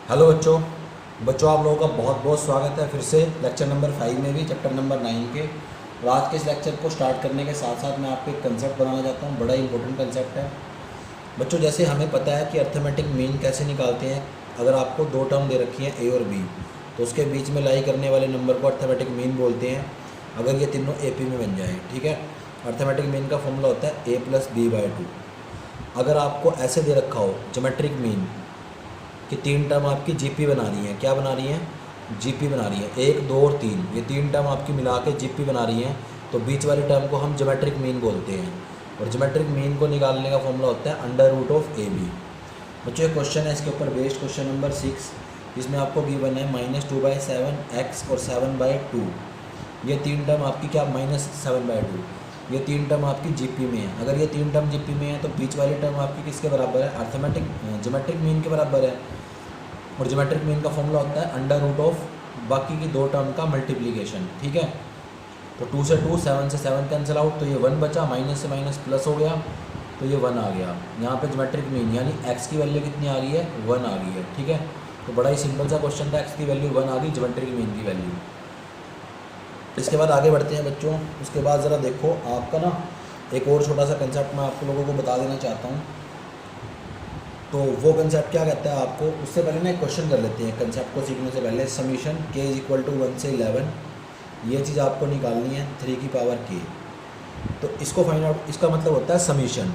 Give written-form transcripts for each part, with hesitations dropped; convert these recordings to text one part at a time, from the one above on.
Hello बच्चों। बच्चों आप लोगों का बहुत बहुत स्वागत है फिर से लेक्चर नंबर 5 में भी चैप्टर नंबर 9 के। और आज के इस लेक्चर को स्टार्ट करने के साथ साथ मैं आपको एक कंसेप्ट बनाना चाहता हूँ, बड़ा इंपॉर्टेंट कंसेप्ट है बच्चों। जैसे हमें पता है कि अर्थमेटिक मीन कैसे निकालते हैं। अगर आपको दो टर्म दे रखी हैं ए और बी, तो उसके बीच में लाई करने वाले नंबर को अर्थमेटिक मीन बोलते हैं। अगर ये तीनों ए पी में बन जाए, ठीक है। अर्थमेटिक मीन का फॉर्मूला होता है ए प्लस बी बाई टू। अगर आपको ऐसे दे रखा हो ज्योमेट्रिक मीन कि तीन टर्म आपकी जीपी बना रही हैं, क्या बना रही हैं, जीपी बना रही हैं, एक दो और तीन, ये तीन टर्म आपकी मिला के जीपी बना रही हैं, तो बीच वाले टर्म को हम ज्योमेट्रिक मीन बोलते हैं। और ज्योमेट्रिक मीन को निकालने का फॉर्मूला होता है under root of a b. बच्चों एक क्वेश्चन है इसके ऊपर बेस्ड, क्वेश्चन नंबर 6, जिसमें आपको गिवन है -2/7 एक्स और 7/2। ये तीन टर्म आपकी क्या, -7/2, ये तीन टर्म आपकी जीपी में है। अगर ये तीन टर्म जीपी में है तो बीच वाली टर्म आपकी किसके बराबर है, अर्थमेटिक ज्योमेट्रिक मीन के बराबर है। और ज्योमेट्रिक मीन का फॉर्मूला होता है अंडर रूट ऑफ बाकी की दो टर्म का मल्टीप्लिकेशन, ठीक है। तो 2 से 2, 7 से 7 कैंसिल आउट, तो ये 1 बचा, माइनस से माइनस प्लस हो गया, तो ये 1 आ गया। यहाँ पे ज्योमेट्रिक मीन यानी x की वैल्यू कितनी आ गई है, 1 आ गई है, ठीक है। तो बड़ा ही सिंपल सा क्वेश्चन था, x की वैल्यू 1 आ गई, ज्योमेट्रिक मीन की वैल्यू। इसके बाद आगे बढ़ते हैं बच्चों। उसके बाद ज़रा देखो आपका ना एक और छोटा सा कंसेप्ट मैं आप लोगों को बता देना चाहता हूँ। तो वो कंसेप्ट क्या कहता है आपको, उससे पहले ना एक क्वेश्चन कर लेते हैं कंसेप्ट को सीखने से पहले। समीशन k = 1 से 11, ये चीज़ आपको निकालनी है 3 की पावर k। तो इसको फाइंड आउट, इसका मतलब होता है समीशन।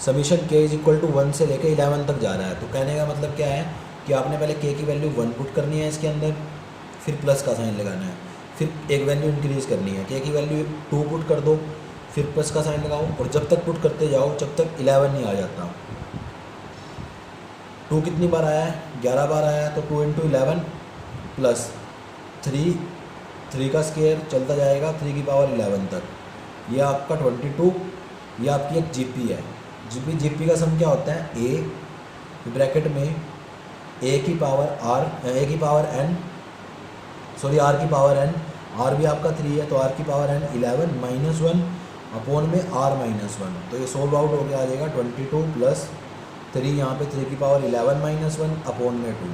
समीशन k = 1 से लेकर 11 तक जा रहा है। तो कहने का मतलब क्या है कि आपने पहले k की वैल्यू 1 पुट करनी है इसके अंदर, फिर प्लस का साइन लगाना है, फिर एक वैल्यू इंक्रीज़ करनी है, k की वैल्यू 2 पुट कर दो, फिर प्लस का साइन लगाओ, और जब तक पुट करते जाओ जब तक 11 नहीं आ जाता। 2 कितनी बार आया है, 11 बार आया है, तो 2 × 11 प्लस 3 का स्क्वायर चलता जाएगा 3 की पावर 11 तक, ये आपका 22। ये आपकी एक जीपी है। जीपी का सम क्या होता है, ए ब्रैकेट में ए की पावर आर, ए की पावर एन, सॉरी आर की पावर एन, आर भी आपका 3 है तो आर की पावर एन 11 -1 अपॉन में आर -1। तो ये सोल्व आउट होकर आ जाएगा 22 प्लस 3, यहाँ पे 3 की पावर 11 -1 अपॉन में 2।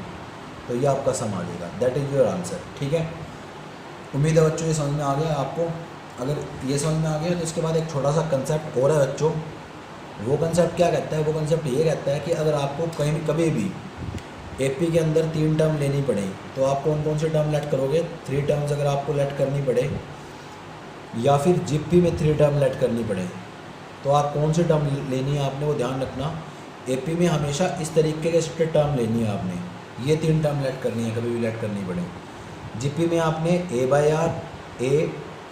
तो ये आपका सम आ जाएगा, दैट इज़ योर आंसर, ठीक है। उम्मीद है बच्चों ये समझ में आ गया आपको। अगर ये समझ में आ गया तो इसके बाद एक छोटा सा कंसेप्ट और है बच्चों। वो कंसेप्ट क्या कहता है, वो कंसेप्ट ये कहता है कि अगर आपको कहीं कभी भी एपी के अंदर 3 टर्म लेनी पड़े तो आप कौन कौन से टर्म लेट करोगे, 3 टर्म्स अगर आपको लेट करनी पड़े, या फिर जीपी में 3 टर्म लेट करनी पड़े, तो आप कौन सी टर्म लेनी है आपने वो ध्यान रखना। एपी में हमेशा इस तरीके के टर्म लेनी है आपने, ये 3 टर्म लेट करनी है कभी भी लेट करनी पड़े। जीपी में आपने a/r, a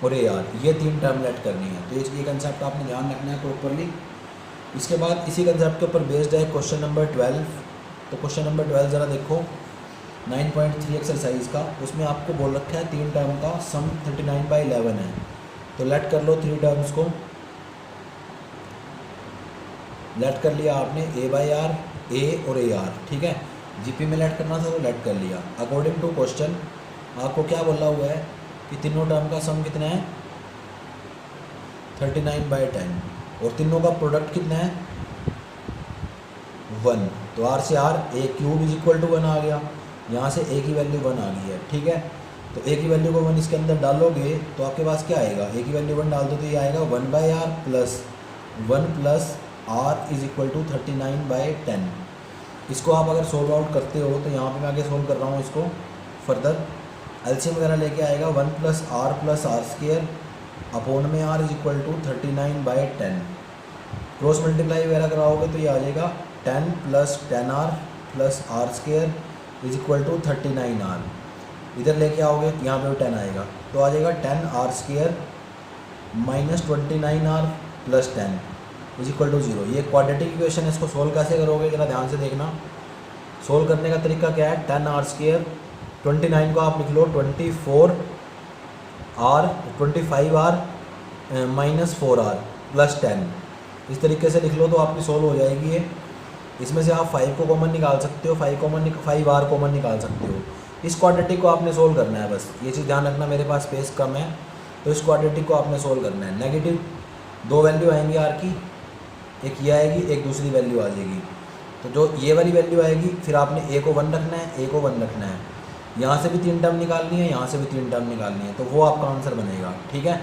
और ar, ये 3 टर्म लेट करनी है। तो ये कंसेप्ट आपने ध्यान रखना है प्रॉपरली। इसके बाद इसी कंसेप्ट के ऊपर बेस्ड है क्वेश्चन नंबर 12। तो क्वेश्चन नंबर 12 ज़रा देखो, 9.3 एक्सरसाइज का, उसमें आपको बोल रखा है 3 टर्म का सम 39/11 है। तो लेट कर लो 3 टर्म्स को, लेट कर लिया आपने a/r, a और ar, ठीक है। जीपी में लेट करना था तो लेट कर लिया। अकॉर्डिंग टू क्वेश्चन आपको क्या बोला हुआ है कि तीनों टर्म का सम कितना है, 39/10, और तीनों का प्रोडक्ट कितना है, 1। तो आर से आर, a³ = 1 आ गया, यहाँ से a की वैल्यू 1 आ गई है, ठीक है। तो a की वैल्यू को 1 इसके अंदर डालोगे तो आपके पास क्या आएगा, a की वैल्यू 1 डाल दो तो ये आएगा 1/r प्लस 1 प्लस r = 39/10। इसको आप अगर सोल्व आउट करते हो तो यहाँ पे मैं आगे सोल्व कर रहा हूँ इसको फर्दर, एलसीएम वगैरह लेके आएगा 1 + r + r² अपॉन में r = 39/10। क्रॉस मल्टीप्लाई वगैरह कराओगे तो ये आ जाएगा 10 + 10r + r² = 39r। इधर लेके आओगे यहाँ पे 10 आएगा तो आ जाएगा 10r² - 29r + 10 = 0। ये क्वाड्रेटिक इक्वेशन है, इसको सोल्व कैसे करोगे जरा ध्यान से देखना। सोल्व करने का तरीका क्या है, 10r², 29 को आप लिख लो 25r - 4r + 10, इस तरीके से लिख लो तो आपकी सोल्व हो जाएगी ये। इसमें से आप 5 को कॉमन निकाल सकते हो, 5r कॉमन निकाल सकते हो। इस क्वाड्रेटिक को आपने सोल्व करना है, बस ये चीज़ ध्यान रखना। मेरे पास स्पेस कम है तो इस क्वाड्रेटिक को आपने सोल्व करना है। नेगेटिव 2 वैल्यू आएंगी आर की, एक ये आएगी, एक दूसरी वैल्यू आ जाएगी। तो तो जो ये वाली वैल्यू आएगी, फिर आपने ए को 1 रखना है, ए को 1 रखना है, यहाँ से भी 3 टर्म निकालनी है, यहाँ से भी 3 टर्म निकालनी है, तो वो आपका आंसर बनेगा। ठीक है,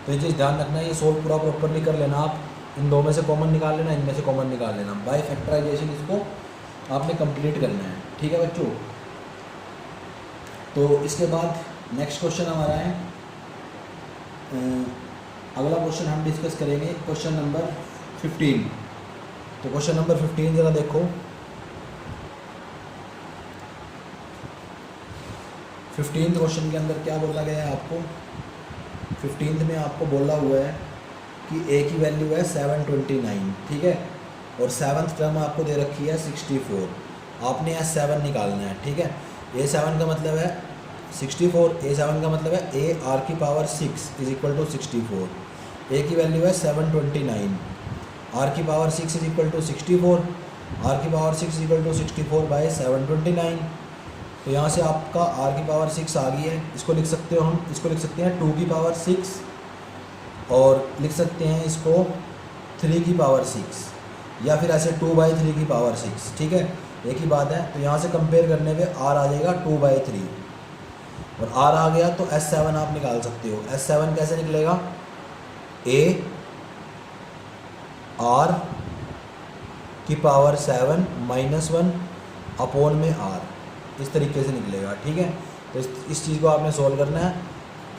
तो ये चीज़ ध्यान रखना है, ये सोल्व पूरा प्रॉपरली कर लेना आप, इन दो में से कॉमन निकाल लेना, इनमें से कॉमन निकाल लेना, बाय फैक्टराइजेशन इसको आपने कंप्लीट करना है। ठीक है बच्चों, तो इसके बाद नेक्स्ट क्वेश्चन हमारा है, अगला क्वेश्चन हम डिस्कस करेंगे क्वेश्चन नंबर 15। तो क्वेश्चन नंबर 15 ज़रा देखो, 15th क्वेश्चन के अंदर क्या बोला गया है आपको। 15th में आपको बोला हुआ है कि ए की वैल्यू है 729, ठीक है, और 7th टर्म आपको दे रखी है 64, आपने यहाँ 7 निकालना है। ठीक है, A7 का मतलब है 64, A7 का मतलब है ए आर की power 6 is equal to 64, A की वैल्यू है 729, आर की power 6 is equal to 64, R की power 6 is equal to 64 by 729। तो यहाँ से आपका आर की पावर 6 आ गई है, इसको लिख सकते हो हम, इसको लिख सकते हैं 2 की पावर 6, और लिख सकते हैं इसको 3 की पावर 6, या फिर ऐसे 2/3 की पावर 6। ठीक है, एक ही बात है। तो यहाँ से कंपेयर करने पे आर आ जाएगा 2/3, और आर आ गया तो S7 आप निकाल सकते हो। S7 कैसे निकलेगा, ए आर की पावर 7 -1 अपॉन में आर, इस तरीके से निकलेगा। ठीक है, तो इस चीज़ को आपने सॉल्व करना है,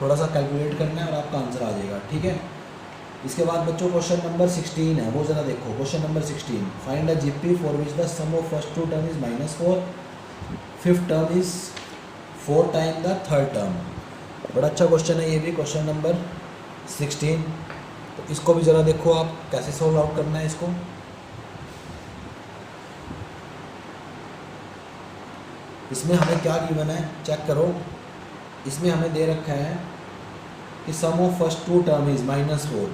थोड़ा सा कैलकुलेट करना है और आपका आंसर आ जाएगा। ठीक है, इसके बाद बच्चों क्वेश्चन नंबर 16 है, वो ज़रा देखो। Question number 16, find a GP for which the sum of first 2 term is -4, fifth term is 4 time the third term. बड़ा अच्छा क्वेश्चन है ये भी, क्वेश्चन नंबर 16। तो इसको भी ज़रा देखो आप कैसे सॉल्व आउट करना है इसको। इसमें हमें क्या गिवन है चेक करो, इसमें हमें दे रखा है कि सम ऑफ फर्स्ट 2 टर्म इज़ -4,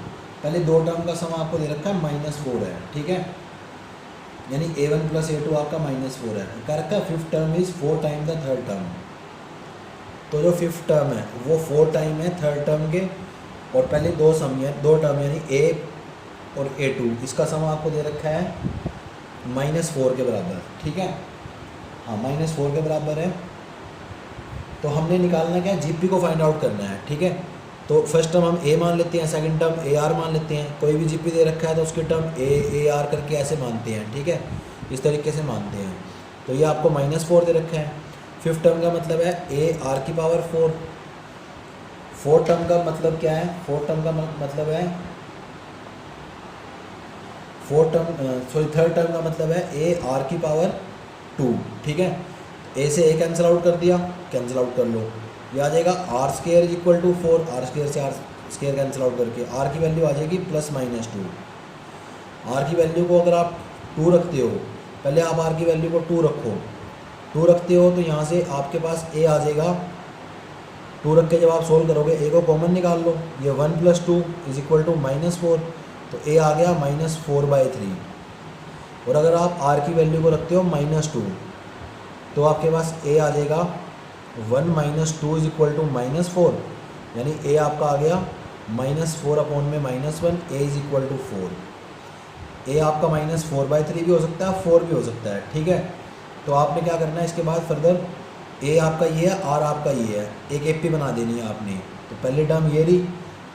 पहले 2 टर्म का सम आपको दे रखा है -4 है। ठीक है, यानी A1 + A2 आपका -4 है, क्या रखा है fifth term is 4 time the third term. तो जो फिफ्थ टर्म है वो 4 टाइम है थर्ड टर्म के, और पहले 2 सम है, 2 टर्म यानी A और A2, इसका सम आपको दे रखा है -4 के बराबर। ठीक है, हाँ -4 के बराबर है। तो हमने निकालना क्या है, जीपी को फाइंड आउट करना है। ठीक है, तो फर्स्ट टर्म हम ए मान लेते हैं, सेकंड टर्म ए आर मान लेते हैं, कोई भी जीपी दे रखा है तो उसकी टर्म ए आर करके ऐसे मानते हैं। ठीक है, इस तरीके से मानते हैं। तो ये आपको -4 दे रखा है। फिफ्थ टर्म का मतलब है ए आर की पावर 4, फोर्थ टर्म का मतलब क्या है, फोर्थ टर्म का मतलब है थर्ड टर्म का मतलब है ए आर की पावर 2। ठीक है, ए से ए कैंसिल आउट कर दिया, कैंसिल आउट कर लो, ये आ जाएगा r square is equal to 4, r square से आर स्क्वायर कैंसिल आउट करके आर की वैल्यू आ जाएगी +-2। आर की वैल्यू को अगर आप 2 रखते हो, पहले आप आर की वैल्यू को 2 रखो, 2 रखते हो तो यहाँ से आपके पास ए आ जाएगा। 2 रख के जब आप सोल्व करोगे ए को कॉमन निकाल लो, ये 1 + 2 इज इक्वल टू -4, तो ए आ गया -4/3। और अगर आप आर की वैल्यू को रखते हो -2, तो आपके पास ए आ जाएगा 1 - 2 इज इक्वल टू -4, यानी ए आपका आ गया -4 अपॉन में -1, ए इज इक्वल टू 4। ए आपका -4/3 भी हो सकता है, 4 भी हो सकता है। ठीक है, तो आपने क्या करना है इसके बाद फर्दर, ए आपका ये है, आर आपका ये है, एक एपी बना देनी है आपने। तो पहली टर्म ये रही,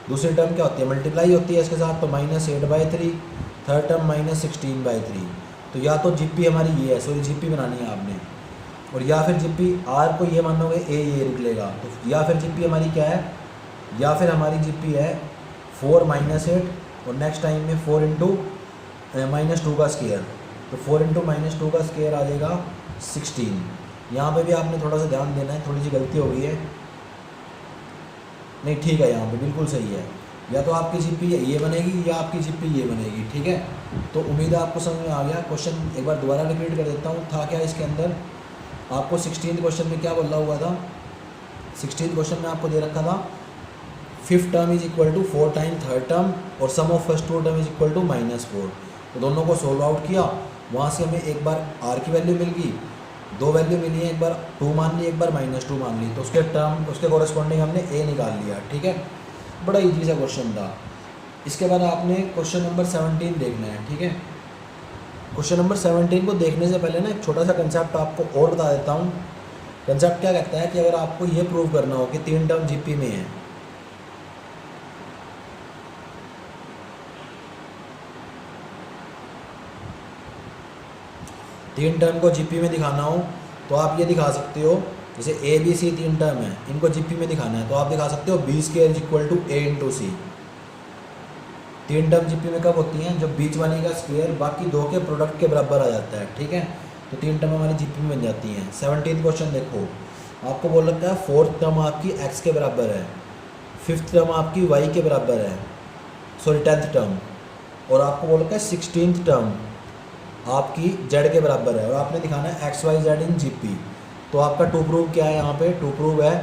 दूसरी टर्म क्या होती है, मल्टीप्लाई होती है इसके साथ, तो -8/3, थर्ड टर्म -16/3। तो या तो जीपी हमारी ये है, सॉरी जीपी बनानी है आपने, और या फिर जीपी आर को ये मानोगे ए ये निकलेगा, तो या फिर जीपी हमारी क्या है, या फिर हमारी जीपी है 4 - 8, और नेक्स्ट टाइम में 4 × -2 का स्क्वायर, तो 4 × -2 का स्क्वायर आ जाएगा 16। यहाँ पे भी आपने थोड़ा सा ध्यान देना है, थोड़ी सी गलती हो गई है, नहीं ठीक है, यहाँ पे बिल्कुल सही है, या तो आपकी जीपी ये बनेगी या आपकी जीपी ये बनेगी। ठीक है, तो उम्मीद है आपको समझ में आ गया। क्वेश्चन एक बार दोबारा रिपीट कर देता हूँ, था क्या इसके अंदर, आपको 16th क्वेश्चन में क्या बोला हुआ था, 16th क्वेश्चन में आपको दे रखा था fifth term is equal to 4 time third term, और sum of first 2 term is equal to -4। तो दोनों को सोल्व आउट किया, वहाँ से हमें एक बार आर की वैल्यू मिल गई, 2 वैल्यू मिली है, एक बार 2 मान ली, एक बार -2 मान ली, तो उसके टर्म उसके कॉरेस्पॉन्डिंग हमने ए निकाल लिया। ठीक है, बड़ा ईजी सा क्वेश्चन था। इसके बाद आपने क्वेश्चन नंबर 17 देखना है। ठीक है, क्वेश्चन नंबर 17 को देखने से पहले ना एक छोटा सा कंसेप्ट आपको और बता देता हूँ। कंसेप्ट क्या कहता है कि अगर आपको ये प्रूव करना हो कि 3 टर्म जीपी में है, तीन टर्म को जीपी में दिखाना हो तो आप ये दिखा सकते हो, जैसे ए बी सी 3 टर्म है, इनको जीपी में दिखाना है तो आप दिखा सकते हो b square is equal to a into c. 3 term GP में कब होती हैं? जब बीच वाली का स्क्वायर बाकी दो के प्रोडक्ट के बराबर आ जाता है, ठीक है। तो 3 टर्म हमारी जीपी में बन जाती हैं। 17 क्वेश्चन देखो, आपको बोल रखा है 4th टर्म आपकी एक्स के बराबर है, 5th टर्म आपकी वाई के बराबर है, सॉरी 10th टर्म, और आपको बोल रखा है 16th टर्म आपकी जेड के बराबर है, और आपने दिखाना है x y z in GP. तो आपका टू प्रूव क्या है? यहाँ पे टू प्रूव है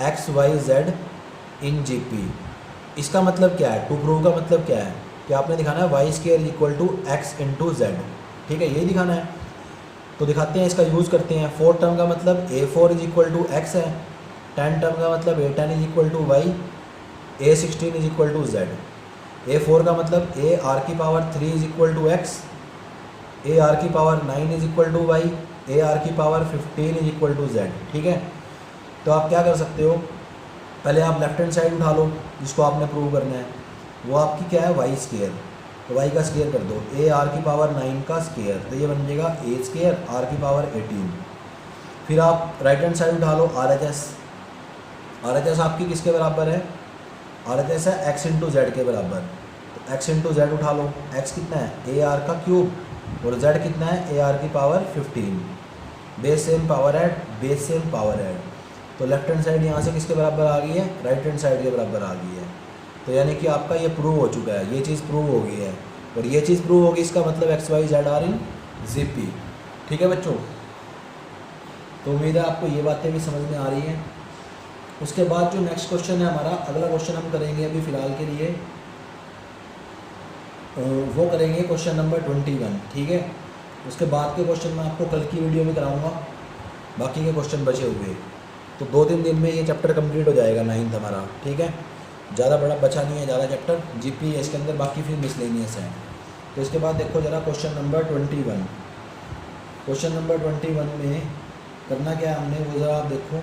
x y z in GP. इसका मतलब क्या है? टू प्रूव का मतलब क्या है कि आपने दिखाना है y square is equal to x into z, ठीक है, यही दिखाना है। तो दिखाते हैं, इसका यूज़ करते हैं। 4 टर्म का मतलब A4 is equal to x है, 10 टर्म का मतलब A10 is equal to Y, A16 is equal to Z. A4 का मतलब A आर की power 3 is equal to X, A R की power 9 is equal to Y, A R की power 15 is equal to Z, ठीक है। तो आप क्या कर सकते हो, पहले आप लेफ्ट हैंड साइड उठा लो जिसको आपने प्रूव करना है, वो आपकी क्या है? Y square. तो वाई का स्क्वायर कर दो, ए आर की पावर 9 का स्क्वायर, तो ये बन जाएगा ए स्क्वायर आर की पावर 18। फिर आप राइट हैंड साइड उठा लो R H S. R H S आपकी किसके बराबर है? आर एच एस है एक्स इंटू जेड के बराबर। तो एक्स इंटू जेड उठा लो, एक्स कितना है? ए आर का क्यूब, और z कितना है? ए आर की power 15। Base same power add, base same power add. तो लेफ्ट हैंड साइड यहाँ से किसके बराबर आ गई है? राइट हैंड साइड के बराबर आ गई है। तो यानी कि आपका ये प्रूव हो चुका है, ये चीज़ प्रूव हो गई है, और ये चीज़ प्रूव होगी, इसका मतलब x y z are in GP, ठीक है बच्चों। तो उम्मीद है आपको ये बातें भी समझ में आ रही हैं। उसके बाद जो नेक्स्ट क्वेश्चन है हमारा, अगला क्वेश्चन हम करेंगे अभी फ़िलहाल के लिए, वो करेंगे क्वेश्चन नंबर 21, ठीक है। उसके बाद के क्वेश्चन मैं आपको कल की वीडियो में कराऊंगा, बाकी के क्वेश्चन बचे हुए। तो 2-3 दिन में ये चैप्टर कंप्लीट हो जाएगा 9th हमारा, ठीक है। ज़्यादा बड़ा बचा नहीं है, ज़्यादा चैप्टर जीपी है इसके अंदर, बाकी फिर मिसलेनियस है। तो इसके बाद देखो ज़रा क्वेश्चन नंबर 21। क्वेश्चन नंबर 21 में करना क्या है हमने, वो ज़रा आप देखो।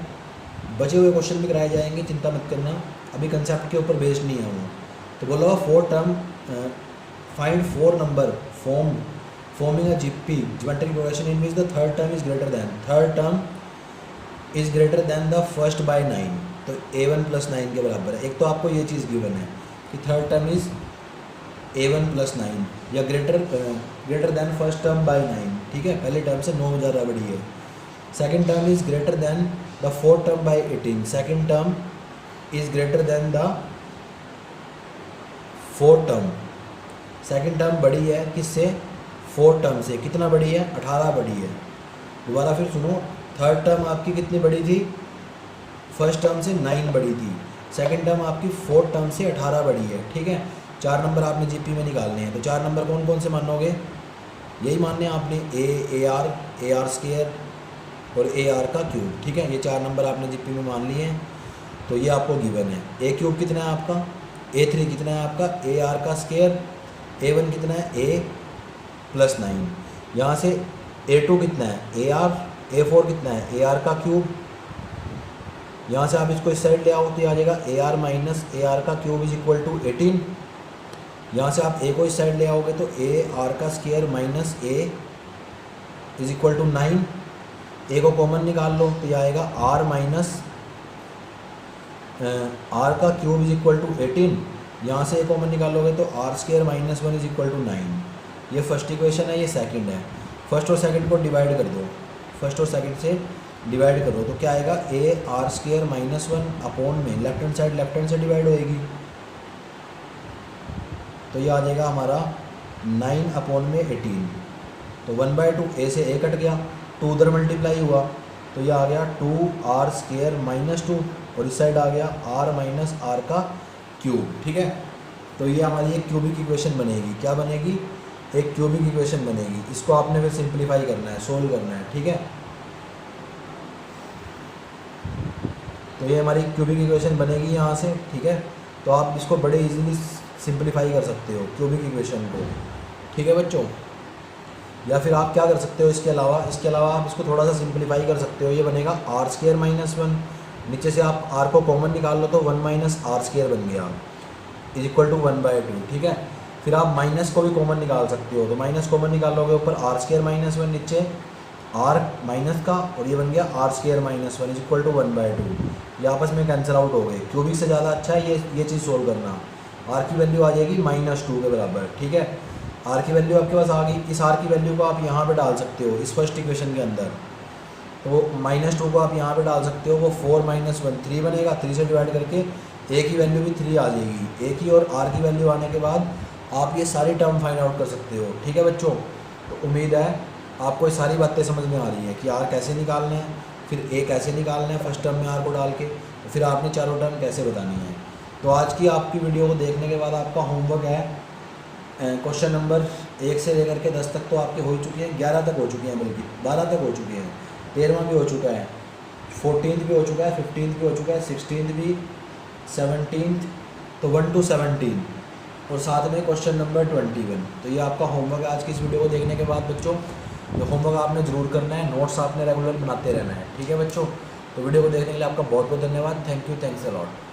बचे हुए क्वेश्चन भी कराए जाएंगे, चिंता मत करना, अभी कंसेप्ट के ऊपर बेस्ड नहीं है वो। तो बोलो 4 term find 4 number forming a GP geometric progression in which the third term is greater than the first by 9। तो A1 प्लस 9 के बराबर है। एक तो आपको ये चीज़ गिवन है कि third term is A1 plus 9 या greater than first term by 9, ठीक है, पहले टर्म से 9 ज़्यादा बड़ी है। Second term is greater than the fourth term by 18, second term is greater than the fourth term. Second term बड़ी है किससे? 4 टर्म से। कितना बड़ी है? 18 बड़ी है। दोबारा फिर सुनो, थर्ड टर्म आपकी कितनी बड़ी थी? फर्स्ट टर्म से 9 बड़ी थी। सेकंड टर्म आपकी 4 टर्म से 18 बड़ी है, ठीक है। 4 नंबर आपने जीपी में निकालने हैं। तो 4 नंबर कौन कौन से मानोगे? यही मानने हैं आपने, ए आर स्क्वायर और ए आर का क्यूब, ठीक है। ये 4 नंबर आपने जीपी में मान लिए हैं। तो ये आपको गिवन है। ए क्यूब कितना है आपका? A3 कितना है आपका? ए आर का स्क्वायर। A1 कितना है? A plus 9। यहाँ से A2 कितना है? A are. A4 कितना है? ए आर का क्यूब। यहाँ से आप इसको इस साइड ले आओ तो आ जाएगा A R minus A r का क्यूब इज इक्वल टू 18। यहाँ से आप ए को इस साइड ले आओगे तो ए आर का square minus a is equal to 9। A को कॉमन निकाल लो तो यह आएगा आर माइनस आर का क्यूब इज इक्वल टू 18। यहाँ से ए कॉमन निकालोगे तो r square minus 1 is equal to 9। ये फर्स्ट इक्वेशन है, ये सेकंड है। फर्स्ट और सेकंड को डिवाइड कर दो, फर्स्ट और सेकंड से डिवाइड करो तो क्या आएगा? A R square minus 1 upon में लेफ्ट हैंड से डिवाइड होएगी तो ये आ जाएगा हमारा 9 अपॉन में 18। तो 1/2 ए से ए कट गया, 2 उधर मल्टीप्लाई हुआ तो ये आ गया 2 आर स्क्वायर माइनस 2 और इस साइड आ गया आर माइनस आर का क्यूब, ठीक है। तो ये हमारी एक क्यूबिक इक्वेशन बनेगी। क्या बनेगी? एक क्यूबिक इक्वेशन बनेगी। इसको आपने फिर सिंप्लीफाई करना है, सोल्व करना है, ठीक है। तो ये हमारी क्यूबिक इक्वेशन बनेगी यहाँ से, ठीक है। तो आप इसको बड़े इजीली सिंप्लीफाई कर सकते हो क्यूबिक इक्वेशन को, ठीक है बच्चों। या फिर आप क्या कर सकते हो इसके अलावा आप इसको थोड़ा सा सिंप्लीफाई कर सकते हो। ये बनेगा आर स्क्र माइनस वन, नीचे से आप आर को कॉमन निकाल लो तो वन माइनस आर स्क्र बन गया इज इक्वल टू 1/2, ठीक है। फिर आप माइनस को भी कॉमन निकाल सकते हो, तो माइनस कॉमन निकालोगे ऊपर आर स्क्र माइनस वन, नीचे आर माइनस का, और ये बन गया r square minus one is equal to 1/2। ये आपस में कैंसिल आउट हो गए। क्यूबिक से ज़्यादा अच्छा है ये चीज़ सोल्व करना। आर की वैल्यू आ जाएगी -2 के बराबर, ठीक है। आर की वैल्यू आपके पास आ गई। इस आर की वैल्यू को आप यहाँ पे डाल सकते हो इस फर्स्ट इक्वेशन के अंदर, तो -2 को आप यहाँ पे डाल सकते हो, वो 4 - 1 3 बनेगा। 3 से डिवाइड करके ए की वैल्यू भी 3 आ जाएगी। ए की और आर की वैल्यू आने के बाद आप ये सारी टर्म फाइंड आउट कर सकते हो, ठीक है बच्चों। तो उम्मीद है आपको ये सारी बातें समझ में आ रही हैं कि आर कैसे निकालने हैं, फिर ए कैसे निकालना है फर्स्ट टर्म में आर को डाल के, फिर आपने चारों टर्म कैसे बतानी है। तो आज की आपकी वीडियो को देखने के बाद आपका होमवर्क है क्वेश्चन नंबर 1 से लेकर के 10 तक तो आपके हो चुके हैं, 11 तक हो चुके हैं, बल्कि 12 तक हो चुके हैं, 13वां भी हो चुका है, 14th भी हो चुका है, 15th भी हो चुका है, 16th भी, 17th, तो 1 to 17 और साथ में क्वेश्चन नंबर 21। तो ये आपका होमवर्क है आज की इस वीडियो को देखने के बाद बच्चों। तो होमवर्क आपने ज़रूर करना है, नोट्स आपने रेगुलर बनाते रहना है, ठीक है बच्चों। तो वीडियो को देखने के लिए आपका बहुत बहुत धन्यवाद। Thank you, thanks a lot.